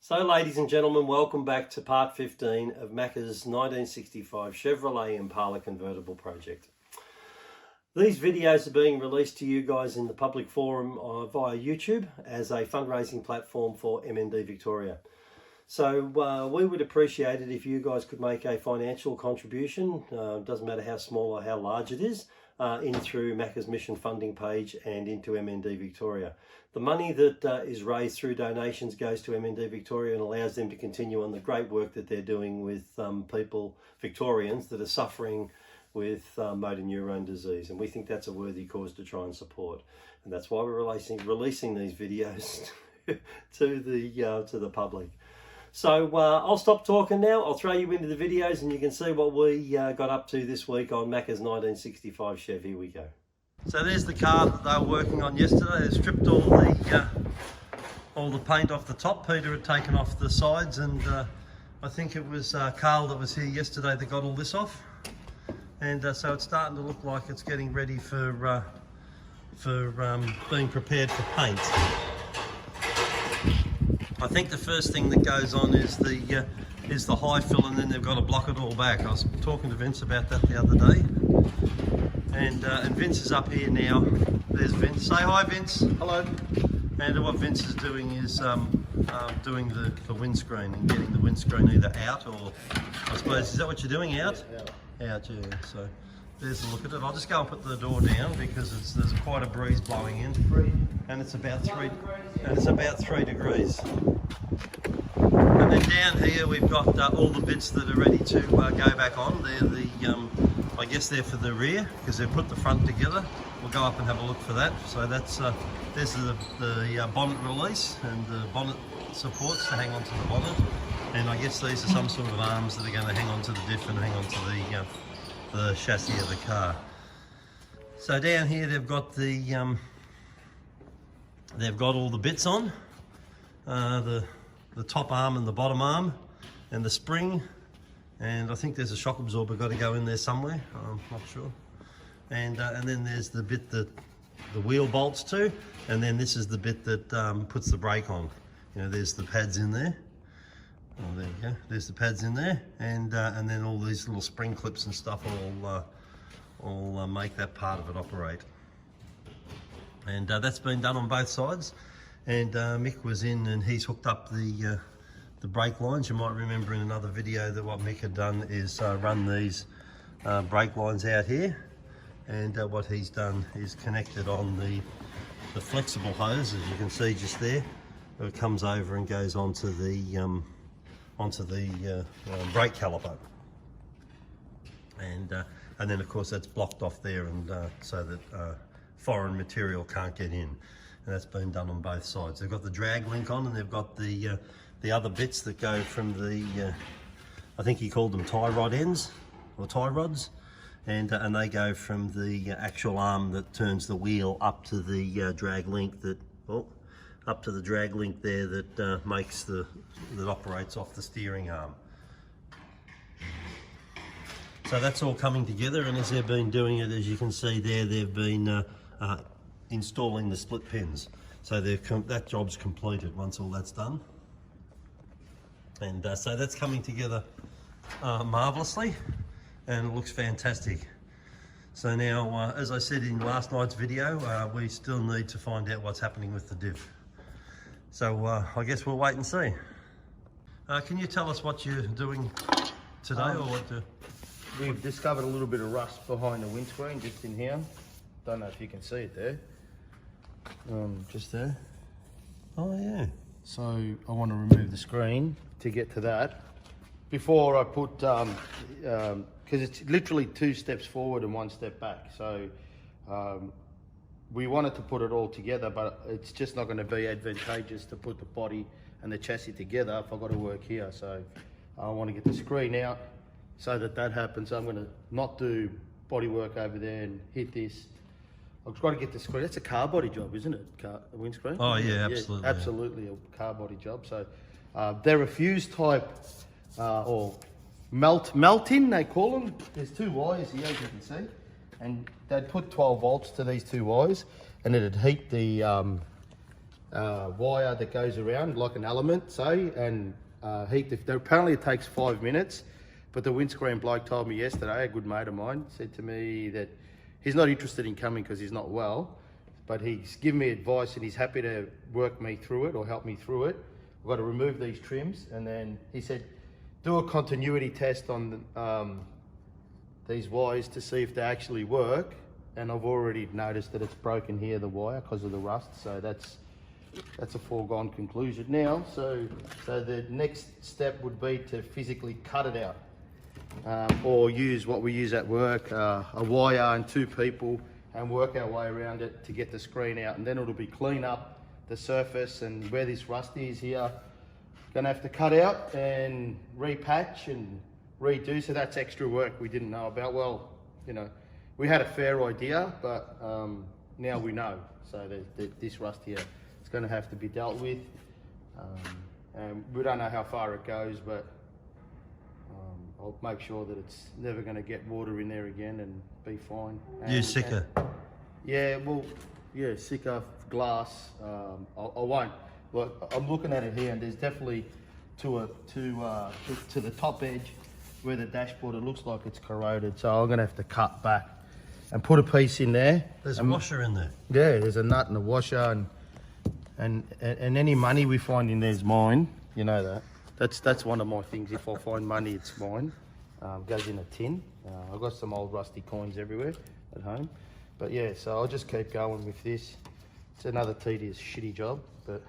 So ladies and gentlemen, welcome back to part 15 of Macka's 1965 Chevrolet Impala Convertible project. These videos are being released to you guys in the public forum via YouTube as a fundraising platform for MND Victoria. So we would appreciate it if you guys could make a financial contribution, doesn't matter how small or how large it is, in through Macka's mission funding page and into MND Victoria. The money that is raised through donations goes to MND Victoria and allows them to continue on the great work that they're doing with people, Victorians, that are suffering with Motor Neurone Disease. And we think that's a worthy cause to try and support. And that's why we're releasing these videos to the public. So I'll stop talking now. I'll throw you into the videos and you can see what we got up to this week on Macka's 1965 Chev. Here we go. So there's the car that they were working on yesterday. They stripped all the paint off the top. Peter had taken off the sides, and I think it was Carl that was here yesterday that got all this off. And so it's starting to look like it's getting ready for being prepared for paint. I think the first thing that goes on is the high fill, and then they've got to block it all back. I was talking to Vince about that the other day, and Vince is up here now. There's Vince. Say hi, Vince. Hello. And what Vince is doing is doing the windscreen and getting the windscreen either out or, I suppose, is that what you're doing? Out? Yeah, out, yeah. So there's a look at it. I'll just go and put the door down because there's quite a breeze blowing in, and it's about 3 degrees. And then down here we've got all the bits that are ready to go back on. They're I guess they're for the rear because they've put the front together. We'll go up and have a look for that. So that's there's the bonnet release and the bonnet supports to hang onto the bonnet. And I guess these are some sort of arms that are going to hang onto the diff and hang onto the chassis of the car. So down here they've got all the bits on, the top arm and the bottom arm and the spring, and I think there's a shock absorber got to go in there somewhere, I'm not sure. And then there's the bit that the wheel bolts to, and then this is the bit that puts the brake on. You know, there's the pads in there. Oh, there you go. There's the pads in there, and then all these little spring clips and stuff all make that part of it operate. And that's been done on both sides. And Mick was in and he's hooked up the brake lines. You might remember in another video that what Mick had done is run these brake lines out here. And what he's done is connected on the flexible hose, as you can see just there. It comes over and goes onto the brake caliper. And then of course that's blocked off there, and so that foreign material can't get in. And that's been done on both sides. They've got the drag link on, and they've got the other bits that go from the I think he called them tie rod ends or tie rods, and they go from the actual arm that turns the wheel up to the drag link that up to the drag link there that that operates off the steering arm. So that's all coming together, and as they've been doing it, as you can see there, they've been installing the split pins. So that job's completed once all that's done. And so that's coming together marvellously, and it looks fantastic. So now, as I said in last night's video, we still need to find out what's happening with the diff. So I guess we'll wait and see. Can you tell us what you're doing today, or what? We've discovered a little bit of rust behind the windscreen, just in here. Don't know if you can see it there. Just there. Oh yeah. So I want to remove the screen to get to that. Before I put, because it's literally 2 steps forward and 1 step back. So we wanted to put it all together, but it's just not going to be advantageous to put the body and the chassis together if I've got to work here. So I want to get the screen out so that happens. I'm going to not do body work over there and hit this. I've got to get the screen. That's a car body job, isn't it? A windscreen? Oh yeah, absolutely. Yeah, absolutely a car body job. So they're a fuse type or melt-in, they call them. There's 2 wires here, as you can see. And they'd put 12 volts to these 2 wires, and it'd heat the wire that goes around like an element, say, and apparently it takes 5 minutes. But the windscreen bloke told me yesterday, a good mate of mine, said to me that he's not interested in coming because he's not well, but he's given me advice and he's happy to work me through it or help me through it. I've got to remove these trims, and then he said, do a continuity test on these wires to see if they actually work. And I've already noticed that it's broken here, the wire, because of the rust. So that's a foregone conclusion now. So the next step would be to physically cut it out, or use what we use at work, a wire and 2 people, and work our way around it to get the screen out. And then it'll be clean up the surface, and where this rust is here, gonna have to cut out and repatch and redo. So that's extra work we didn't know about. Well, you know, we had a fair idea, but now we know. So this rust here is going to have to be dealt with, and we don't know how far it goes, but I'll make sure that it's never going to get water in there again and be fine. You sicker? Yeah, well, yeah, sicker glass. I won't. Look, I'm looking at it here, and there's definitely to the top edge where the dashboard, it looks like it's corroded. So I'm going to have to cut back and put a piece in there. There's a washer in there. Yeah, there's a nut and a washer, and any money we find in there's mine. You know that. That's one of my things. If I find money, it's mine. Goes in a tin. I've got some old rusty coins everywhere at home. But yeah, so I'll just keep going with this. It's another tedious, shitty job, but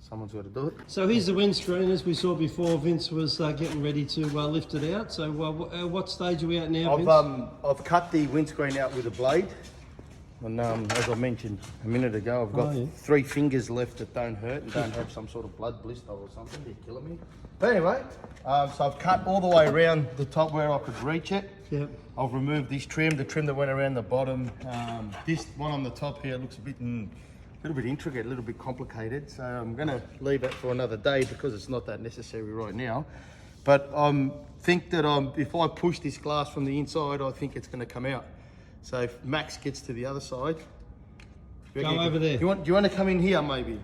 someone's got to do it. So here's the windscreen. As we saw before, Vince was getting ready to lift it out. So what stage are we at now, Vince? I've cut the windscreen out with a blade. And as I mentioned a minute ago, I've got 3 fingers left that don't hurt and don't have some sort of blood blister or something. They're killing me. But anyway, so I've cut all the way around the top where I could reach it. Yep. I've removed this trim, the trim that went around the bottom. This one on the top here looks a little bit intricate, a little bit complicated. So I'm going to leave it for another day because it's not that necessary right now. But I think that if I push this glass from the inside, I think it's going to come out. So if Max gets to the other side, go over there. Do you want to come in here maybe?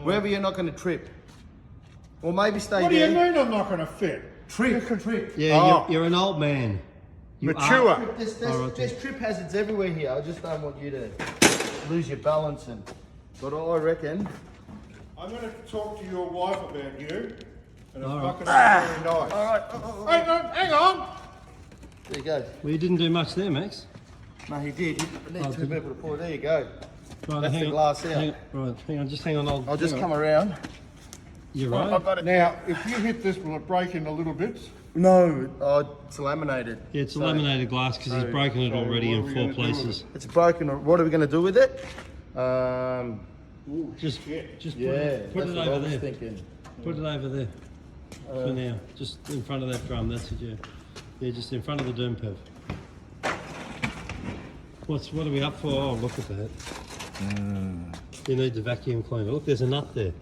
Wherever you're not going to trip. Or maybe stay there. What do you mean I'm not going to fit? Trip. Yeah, you're an old man. You Mature. are. There's trip hazards everywhere here. I just don't want you to lose your balance. But I reckon... I'm going to talk to your wife about you. And I'm All not right. going to be very nice. All right. Hang on. There you go. Well, you didn't do much there, Max. No, he did. I need 2 people to pour. There you go. Right, That's the glass out. Hang on, just hang on. I'll just come around. You're right. I've got it. Now, if you hit this, will it break into little bits? No, it's laminated. Yeah, it's a laminated glass because he's broken it already what in are we 4 gonna do with places. It's broken. What are we going to do with it? Just yeah, put that's it what I over was there. thinking. Put it over there for now. Just in front of that drum. That's it. Yeah, just in front of the doom pev. What are we up for? Oh, look at that. You need the vacuum cleaner. Look, there's a nut there.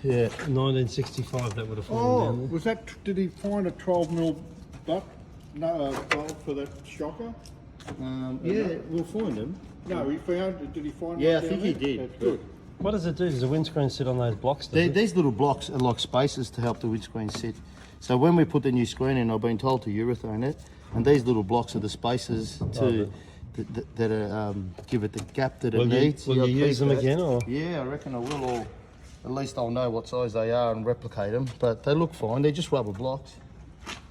Yeah. 1965 that would have fallen Oh, down there. was that? Did he find a 12mm bolt for that shocker? Yeah, we'll find them. No, he found. Did he find? Yeah, one I think down he there? did. That's good. What does it do? Does the windscreen sit on those blocks? Does it? These little blocks are like spaces to help the windscreen sit. So when we put the new screen in, I've been told to urethane it, and these little blocks are the spaces to that give it the gap that it needs. Will you use them again, or? Yeah, I reckon I will. Or at least I'll know what size they are and replicate them. But they look fine. They're just rubber blocks.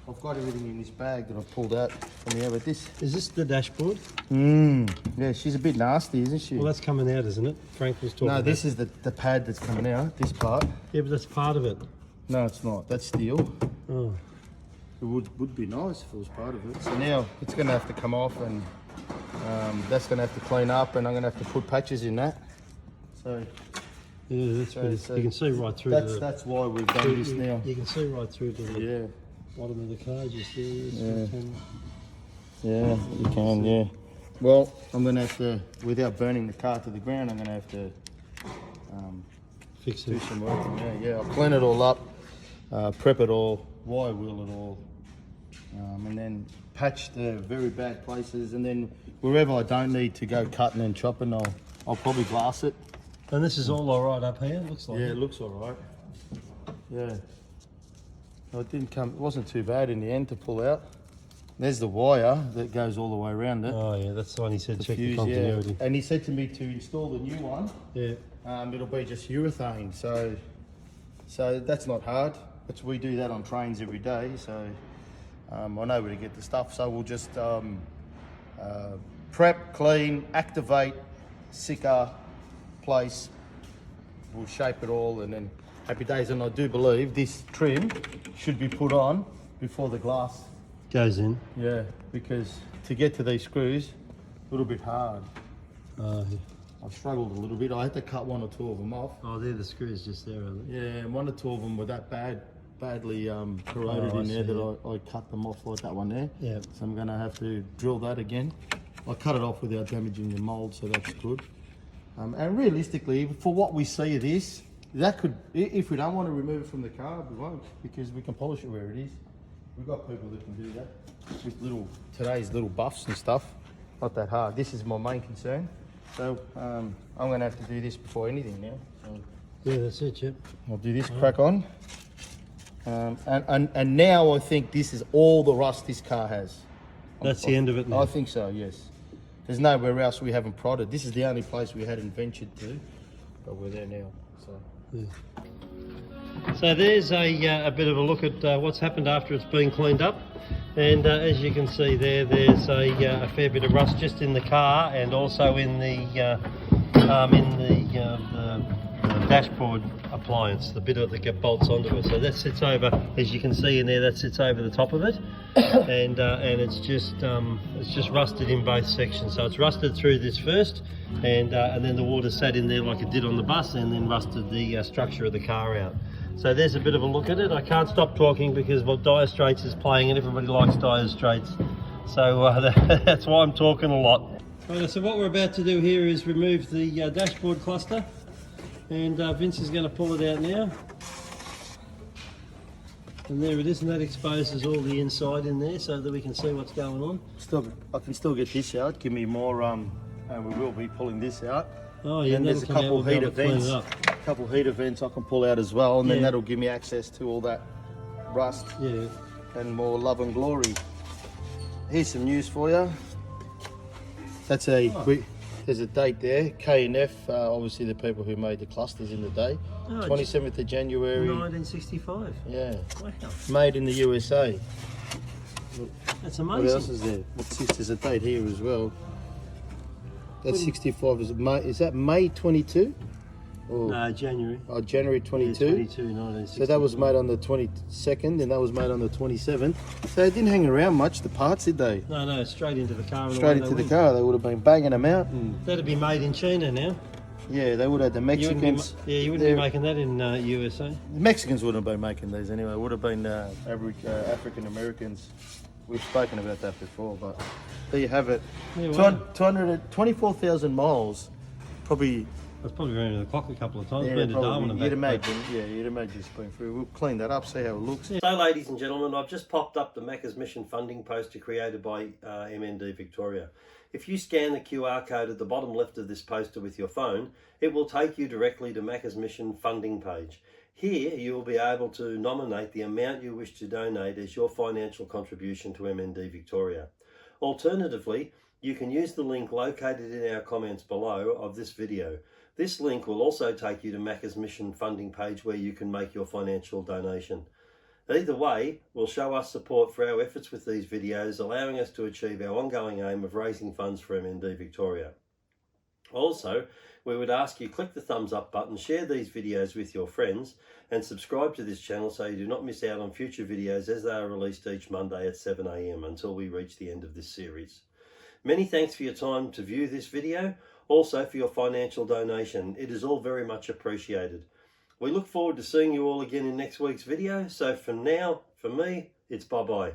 I've got everything in this bag that I've pulled out from here. But this. Is this the dashboard? Yeah, she's a bit nasty, isn't she? Well, that's coming out, isn't it? Frank was talking. No, this is the pad that's coming out. This part. Yeah, but that's part of it. No, it's not. That's steel. Oh. It would be nice if it was part of it. So now it's going to have to come off, and that's going to have to clean up, and I'm going to have to put patches in that. So Yeah, that's pretty. so You can see right through that's why we've done this now. You can see right through to the Yeah, bottom of the car. Just there. yeah, you can. Yeah. Well, I'm going to have to, without burning the car to the ground, I'm going to have to Fix do it. some work in there. Yeah, I'll clean it all up, prep it all, wire wheel it all, and then patch the very bad places, and then wherever I don't need to go cutting and chopping, I'll probably glass it And this is all alright up here, looks like. Yeah, it looks all right. Yeah. No, it didn't come. It wasn't too bad in the end to pull out. There's the wire that goes all the way around it. Oh yeah, that's the one he said, check the Fuse, continuity. yeah. And he said to me to install the new one. Yeah. It'll be just urethane, so that's not hard. We do that on trains every day, so I know where to get the stuff. So we'll just prep, clean, activate, sicker, place. We'll shape it all, and then happy days. And I do believe this trim should be put on before the glass. Goes in. Yeah, because to get to these screws, a little bit hard. Yeah. I've struggled a little bit. I had to cut 1 or 2 of them off. Oh, they're the screws just there, are they? Yeah, and 1 or 2 of them were that badly corroded in there that I cut them off like that one there. Yeah. So I'm gonna have to drill that again. I cut it off without damaging the mold, so that's good. And realistically, for what we see of this, that could, if we don't want to remove it from the car, we won't, because we can polish it where it is. We've got people that can do that with today's little buffs and stuff. Not that hard. This is my main concern. So I'm going to have to do this before anything now. So Yeah, that's it, yep. I'll do this, crack on. And now I think this is all the rust this car has. That's the end of it now. I think so, yes. There's nowhere else we haven't prodded. This is the only place we hadn't ventured to, but we're there now. So. Yeah. So there's a bit of a look at what's happened after it's been cleaned up, and as you can see there's a fair bit of rust just in the car and also in the dashboard appliance, the bit that bolts onto it. So that sits over, as you can see in there, that sits over the top of it, and it's just rusted in both sections. So it's rusted through this first, and then the water sat in there like it did on the bus, and then rusted the structure of the car out. So there's a bit of a look at it. I can't stop talking because Dire Straits is playing and everybody likes Dire Straits. So that's why I'm talking a lot. Right, so what we're about to do here is remove the dashboard cluster, and Vince is going to pull it out now. And there it is, and that exposes all the inside in there so that we can see what's going on. I can still get this out, give me more, and we will be pulling this out. Oh yeah, and there's a couple heater vents. Couple heater vents I can pull out as well, and then that'll give me access to all that rust and more love and glory. Here's some news for you. That's there's a date there, K&F, obviously the people who made the clusters in the day. 27th of January 1965. Yeah. Wow. Made in the USA. That's amazing. What else is there? There's a date here as well. That's 65. Is that May 22? No, January. Oh, January 22? Yeah, 22, 1965. So that was made on the 22nd, and that was made on the 27th. So they didn't hang around much, the parts, did they? No, straight into the car. Straight into the car. They would have been banging them out. That'd be made in China now. Yeah, they would have. The Mexicans. You wouldn't be making that in USA. The Mexicans wouldn't have been making these anyway. It would have been African Americans. We've spoken about that before, but there you have it. Yeah, wow. 224,000 miles. Probably. That's probably been in the clock a couple of times. Yeah, been to Darwin and you'd back. imagine. Yeah, you'd imagine it's been through. We'll clean that up, see how it looks. So, ladies and gentlemen, I've just popped up the Macca's Mission funding poster created by MND Victoria. If you scan the QR code at the bottom left of this poster with your phone, it will take you directly to Macca's Mission funding page. Here, you will be able to nominate the amount you wish to donate as your financial contribution to MND Victoria. Alternatively, you can use the link located in our comments below of this video. This link will also take you to Macca's Mission funding page where you can make your financial donation. Either way will show us support for our efforts with these videos, allowing us to achieve our ongoing aim of raising funds for MND Victoria. Also, we would ask you click the thumbs up button, share these videos with your friends, and subscribe to this channel so you do not miss out on future videos as they are released each Monday at 7 AM until we reach the end of this series. Many thanks for your time to view this video, also for your financial donation. It is all very much appreciated. We look forward to seeing you all again in next week's video. So for now, for me, it's bye-bye.